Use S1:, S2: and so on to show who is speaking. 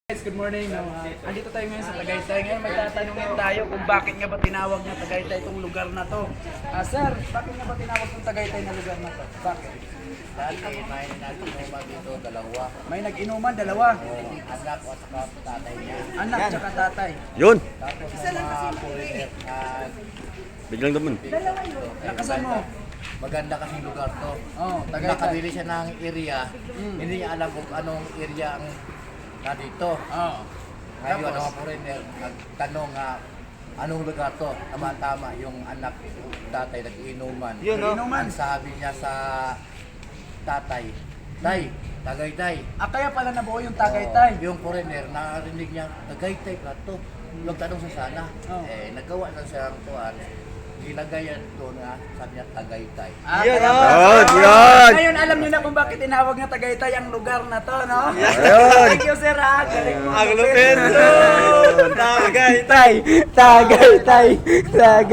S1: Guys, good morning. Andito tayo ngayon sa Tagaytay. Ngayon magtatanungin tayo kung bakit nga ba tinawag na Tagaytay itong lugar na to. Sir, bakit nga ba tinawag itong Tagaytay na lugar na to? Bakit?
S2: Dati may nag-inuman dito, dalawa.
S1: May nag-inuman, dalawa.
S2: Anak at saka tatay niya.
S1: Anak tsaka tatay.
S3: Yun!
S2: Tapos mga foreigner,
S3: Biglang naman.
S1: Nakasan mo?
S2: maganda kasing lugar to.
S1: Oh, Tagaytay.
S2: Nakabili siya ng area, hindi niya alam kung anong area ang na dito.
S1: Oh.
S2: Ngayon,
S1: Tapos?
S2: mga foreigner, nagtanong anong lugar to. Tama-tama, yung anak tatay nag-inuman.
S1: Yun, no? Inuman.
S2: Ang sabi niya sa tatay, Tay, Tagaytay.
S1: Kaya pala nabuo yung Tagaytay.
S2: Yung foreigner, narinig niya, Tagaytay ka to. Nagtanong sa sana.
S1: Oh.
S2: Nagawa na siya ang tuwan. Ilagay yan doon nga, sabi niya, Tagaytay.
S1: Kaya
S3: Yun!
S1: pala.
S3: Yun!
S1: Ngayon alam niyo na kung bakit tinawag na Tagaytay ang lugar na to, no?
S3: Ayun!
S1: Thank you, sir. Galing mo.
S3: Ang lupit! Tagaytay!
S1: Tagaytay! Tagaytay!